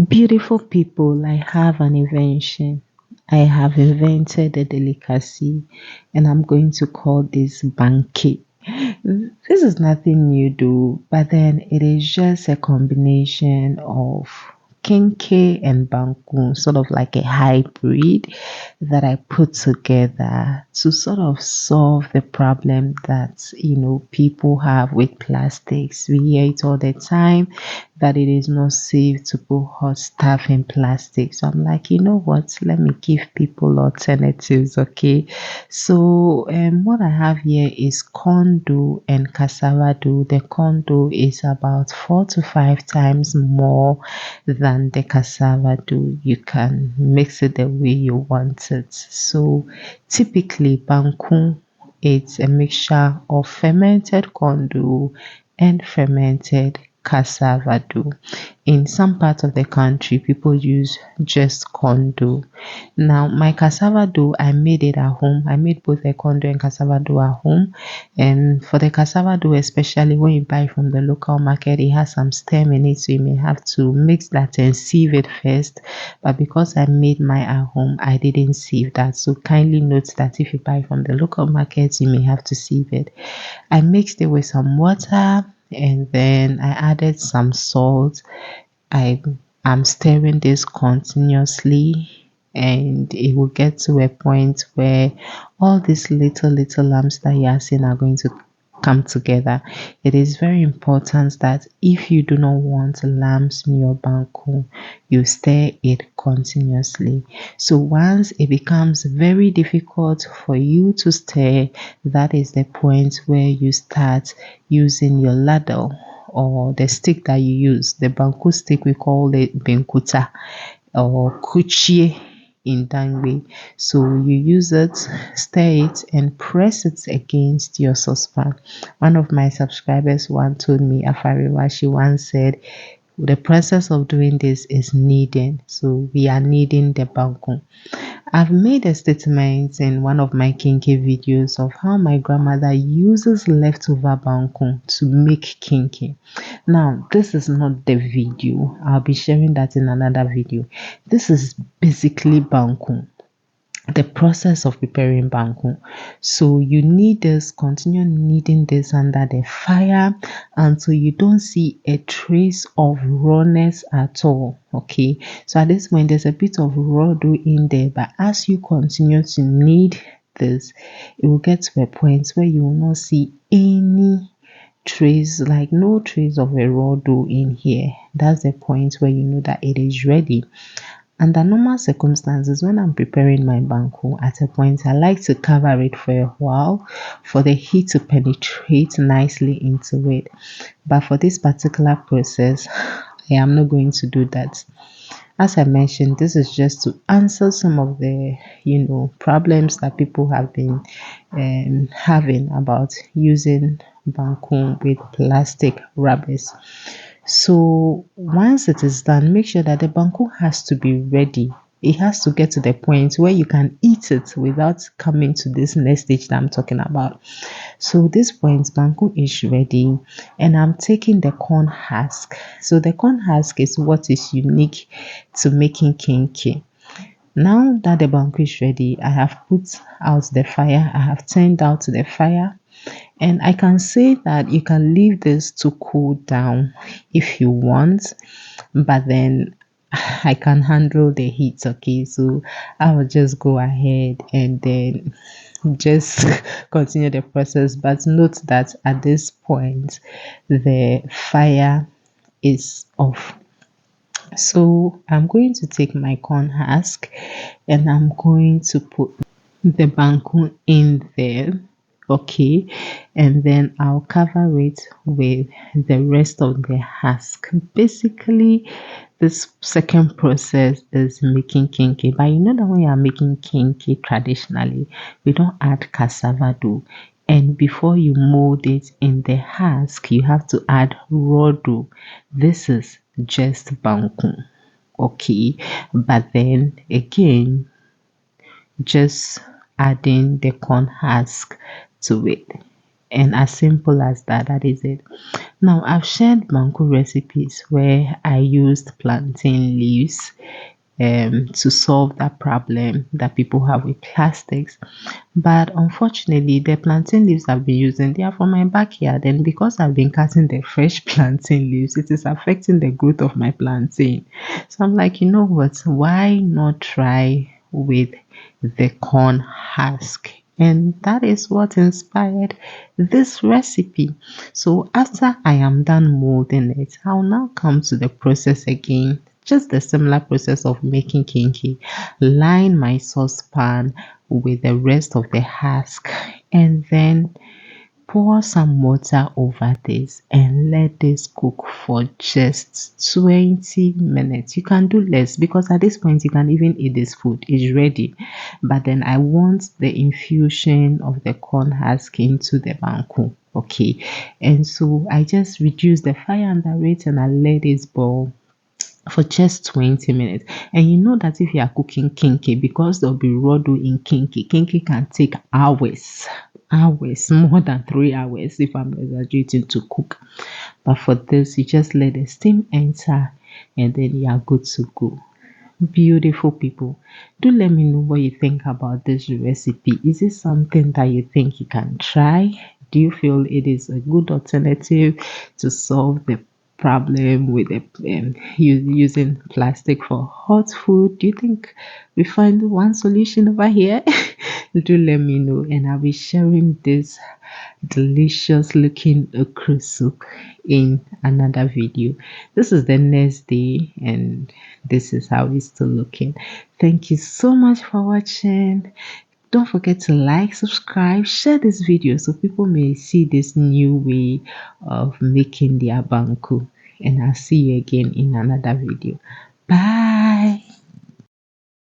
Beautiful people, I have an invention. I have invented a delicacy and I'm going to call this Bankey. This is nothing new though, but then it is just a combination of kenkey and banku, sort of like a hybrid that I put together to sort of solve the problem that people have with plastics. We hear it all the time that it is not safe to put hot stuff in plastic. So I'm like, you know what? Let me give people alternatives, okay? So what I have here is corn dough and cassava dough. The corn dough is about 4 to 5 times more than the cassava dough. You can mix it the way you want it. So typically, banku, it's a mixture of fermented corn dough and fermented cassava dough. In some parts of the country, people use just corn dough. Now, my cassava dough, I made it at home. I made both the corn dough and cassava dough at home. And for the cassava dough, especially when you buy from the local market, it has some stem in it, so you may have to mix that and sieve it first. But because I made mine at home, I didn't sieve that. So kindly note that if you buy from the local market, you may have to sieve it. I mixed it with some water and then I added some salt. I am stirring this continuously and it will get to a point where all these little lumps that you are seeing are going to come together. It is very important that if you do not want lumps in your banku, you stir it continuously. So once it becomes very difficult for you to stir, that is the point where you start using your ladle or the stick that you use. The banku stick, we call it benkuta or kuchie in Dangbe. So you use it, stir it, and press it against your saucepan. One of my subscribers once told me, Afariwa, she once said, the process of doing this is kneading. So we are kneading the banku. I've made a statement in one of my kenkey videos of how my grandmother uses leftover banku to make kenkey. Now, this is not the video. I'll be sharing that in another video. This is basically banku, the process of preparing banku. So you need this, continue kneading this under the fire until you don't see a trace of rawness at all. Okay, so at this point there's a bit of raw dough in there, but as you continue to knead this, it will get to a point where you will not see any trace, like no trace of a raw dough in here. That's the point where you know that it is ready. Under normal circumstances, when I'm preparing my banku, at a point I like to cover it for a while for the heat to penetrate nicely into it. But for this particular process, I am not going to do that. As I mentioned, this is just to answer some of the problems that people have been having about using banku with plastic rubbers. So once it is done, make sure that the banku has to be ready. It has to get to the point where you can eat it without coming to this next stage that I'm talking about. So this point, banku is ready, and I'm taking the corn husk. So the corn husk is what is unique to making kenkey. Now that the banku is ready, I have put out the fire. I have turned out the fire. And I can say that you can leave this to cool down if you want, but then I can handle the heat, okay? So I will just go ahead and then just continue the process. But note that at this point, the fire is off. So I'm going to take my corn husk and I'm going to put the banku in there, okay, and then I'll cover it with the rest of the husk. Basically, this second process is making kenkey, but you know that when you are making kenkey traditionally, we don't add cassava dough. And before you mold it in the husk, you have to add raw dough. This is just banku, okay, but then again, just adding the corn husk to it. And as simple as that, that is it. Now, I've shared banku recipes where I used plantain leaves to solve that problem that people have with plastics. But unfortunately, the plantain leaves I've been using, they are from my backyard. And because I've been cutting the fresh plantain leaves, it is affecting the growth of my plantain. So I'm like, you know what? Why not try with the corn husk? And that is what inspired this recipe. So after I am done molding it, I'll now come to the process again. Just the similar process of making kenkey. Line my saucepan with the rest of the husk and then pour some water over this and let this cook for just 20 minutes. You can do less because at this point you can even eat this food. It's ready. But then I want the infusion of the corn husk into the banku. Okay. And so I just reduce the fire under it and I let it boil for just 20 minutes. And you know that if you are cooking kenkey, because there'll be raw dough in kenkey can take hours, more than 3 hours if I'm exaggerating to cook. But for this, you just let the steam enter and then you are good to go. Beautiful people, do let me know what you think about this recipe. Is it something that you think you can try? Do you feel it is a good alternative to solve the problem with using plastic for hot food? Do you think we find one solution over here? Do let me know, and I'll be sharing this delicious looking okra soup in another video. This is the next day and this is how it's still looking. Thank you so much for watching. Don't forget to like, subscribe, share this video so people may see this new way of making their banku. And I'll see you again in another video. Bye.